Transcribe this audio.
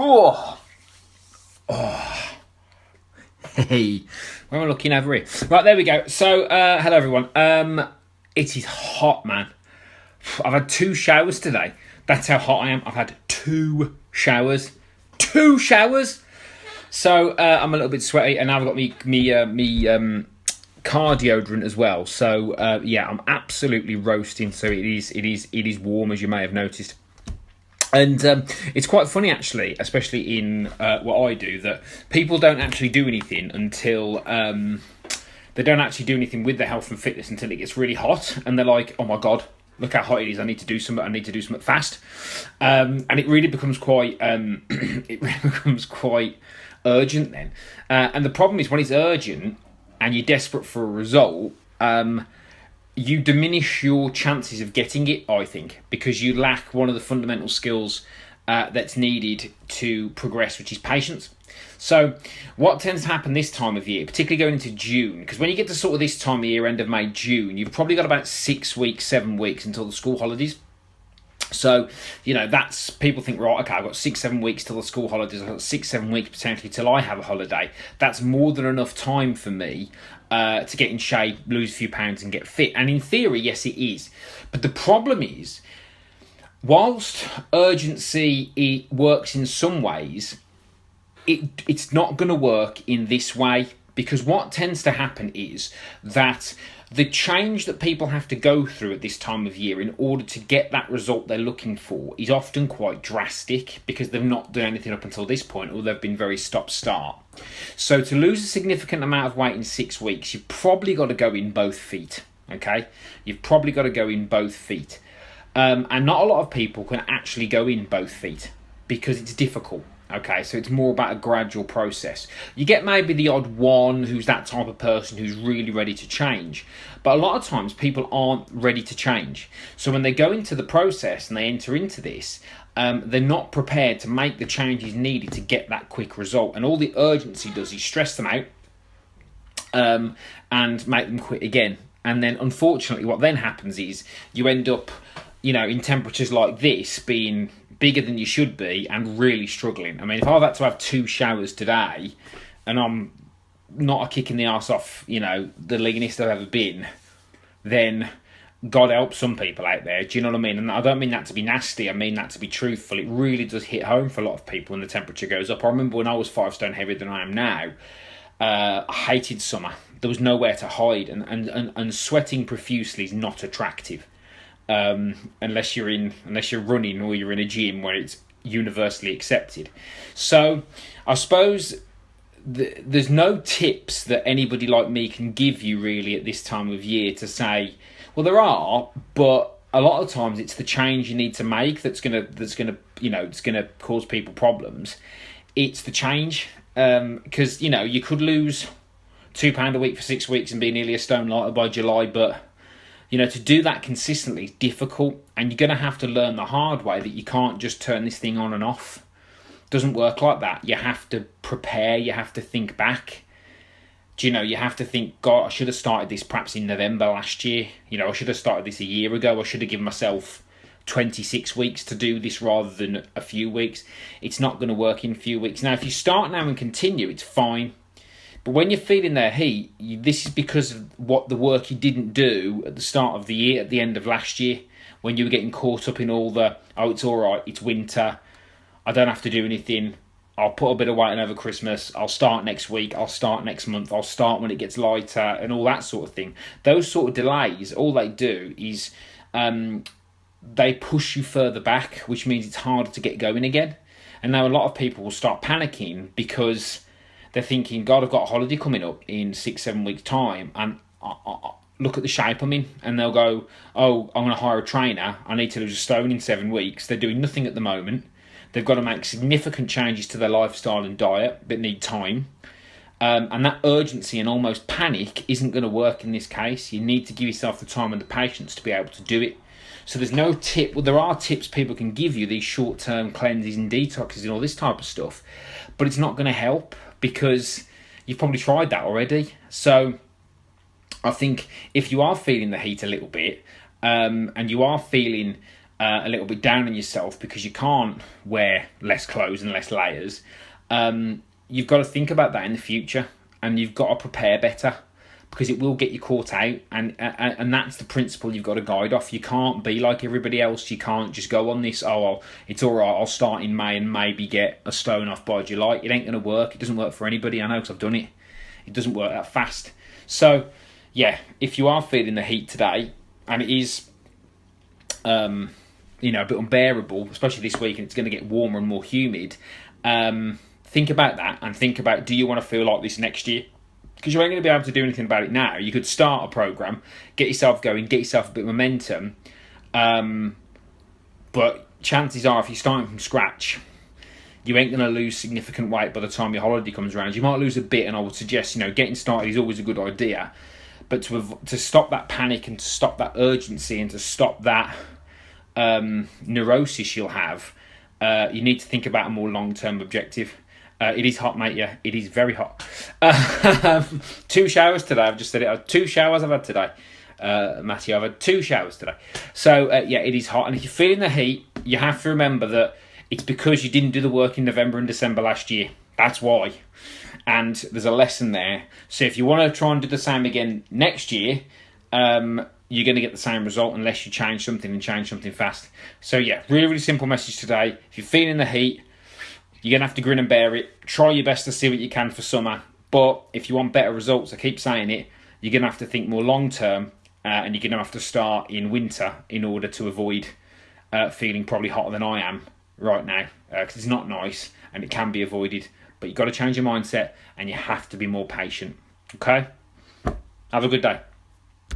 Oh, oh. Hey, where am I looking over here? Right, there we go. So, hello everyone. It is hot, man. I've had 2 showers today. That's how hot I am. I've had 2 showers. 2 showers. So I'm a little bit sweaty, and now I've got me car deodorant as well. So yeah, I'm absolutely roasting. So it is warm, as you may have noticed. And it's quite funny, actually, especially in what I do, that people don't actually do anything until they don't actually do anything with their health and fitness until it gets really hot, and they're like, "Oh my god, look how hot it is! I need to do something. I need to do something fast." And it really becomes quite urgent then. And the problem is when it's urgent and you're desperate for a result. You diminish your chances of getting it, I think, because you lack one of the fundamental skills that's needed to progress, which is patience. So what tends to happen this time of year, particularly going into June, because when you get to sort of this time of year, end of May, June, you've probably got about 6 weeks, 7 weeks until the school holidays. So, you know, that's, people think, right, okay, I've got 6, 7 weeks till the school holidays, I've got 6, 7 weeks potentially till I have a holiday. That's more than enough time for me to get in shape, lose a few pounds and get fit. And in theory, yes, it is. But the problem is, whilst urgency it works in some ways, it's not going to work in this way, because what tends to happen is that the change that people have to go through at this time of year in order to get that result they're looking for is often quite drastic, because they've not done anything up until this point, or they've been very stop-start. So to lose a significant amount of weight in 6 weeks, you've probably got to go in both feet, okay? You've probably got to go in both feet. And not a lot of people can actually go in both feet because it's difficult. Okay, so it's more about a gradual process. You get maybe the odd one who's that type of person who's really ready to change. But a lot of times people aren't ready to change. So when they go into the process and they enter into this, they're not prepared to make the changes needed to get that quick result. And all the urgency does is stress them out and make them quit again. And then unfortunately what then happens is you end up, you know, in temperatures like this being bigger than you should be and really struggling. I mean, if I've had to have 2 showers today and I'm not a kick in the arse off, you know, the leanest I've ever been, then God help some people out there. Do you know what I mean? And I don't mean that to be nasty. I mean that to be truthful. It really does hit home for a lot of people when the temperature goes up. I remember when I was 5 stone heavier than I am now, I hated summer. There was nowhere to hide, and sweating profusely is not attractive. Unless you're running or you're in a gym where it's universally accepted. So I suppose there's no tips that anybody like me can give you really at this time of year to say, well, there are, but a lot of times it's the change you need to make that's gonna you know, it's gonna cause people problems. It's the change, because you know, you could lose £2 a week for 6 weeks and be nearly a stone lighter by July, but you know, to do that consistently is difficult, and you're going to have to learn the hard way that you can't just turn this thing on and off. It doesn't work like that. You have to prepare, you have to think back. Do you know, you have to think, God, I should have started this perhaps in November last year. You know, I should have started this a year ago. I should have given myself 26 weeks to do this rather than a few weeks. It's not going to work in a few weeks. Now, if you start now and continue, it's fine. But when you're feeling their heat, this is because of what the work you didn't do at the start of the year, at the end of last year, when you were getting caught up in all the, oh, it's all right, it's winter, I don't have to do anything, I'll put a bit of weight on over Christmas, I'll start next week, I'll start next month, I'll start when it gets lighter, and all that sort of thing. Those sort of delays, all they do is they push you further back, which means it's harder to get going again. And now a lot of people will start panicking because they're thinking, God, I've got a holiday coming up in 6, 7 weeks' time, and I look at the shape I'm in, and they'll go, oh, I'm going to hire a trainer, I need to lose a stone in 7 weeks. They're doing nothing at the moment. They've got to make significant changes to their lifestyle and diet that need time. And that urgency and almost panic isn't going to work in this case. You need to give yourself the time and the patience to be able to do it. So there's no tip. Well, there are tips people can give you, these short-term cleanses and detoxes and all this type of stuff, but it's not going to help, because you've probably tried that already. So I think if you are feeling the heat a little bit, and you are feeling a little bit down on yourself because you can't wear less clothes and less layers, you've got to think about that in the future, and you've got to prepare better, because it will get you caught out, and that's the principle you've got to guide off. You can't be like everybody else. You can't just go on this, oh, well, it's all right, I'll start in May and maybe get a stone off by July. It ain't going to work. It doesn't work for anybody. I know, because I've done it. It doesn't work that fast. So, yeah, if you are feeling the heat today, and it is, a bit unbearable, especially this week, and it's going to get warmer and more humid, think about that, and think about, do you want to feel like this next year? Because you ain't going to be able to do anything about it now. You could start a program, get yourself going, get yourself a bit of momentum. But chances are, if you're starting from scratch, you ain't going to lose significant weight by the time your holiday comes around. You might lose a bit, and I would suggest, getting started is always a good idea. But to stop that panic, and to stop that urgency, and to stop that neurosis you'll have, you need to think about a more long-term objective. It is hot, mate, yeah. It is very hot. 2 showers today. I've just said it. 2 showers I've had today. Matthew, I've had 2 showers today. So, it is hot. And if you're feeling the heat, you have to remember that it's because you didn't do the work in November and December last year. That's why. And there's a lesson there. So if you want to try and do the same again next year, you're going to get the same result unless you change something, and change something fast. So, yeah, really, really simple message today. If you're feeling the heat, you're going to have to grin and bear it. Try your best to see what you can for summer. But if you want better results, I keep saying it, you're going to have to think more long-term, and you're going to have to start in winter in order to avoid feeling probably hotter than I am right now, because it's not nice and it can be avoided. But you've got to change your mindset, and you have to be more patient. Okay? Have a good day.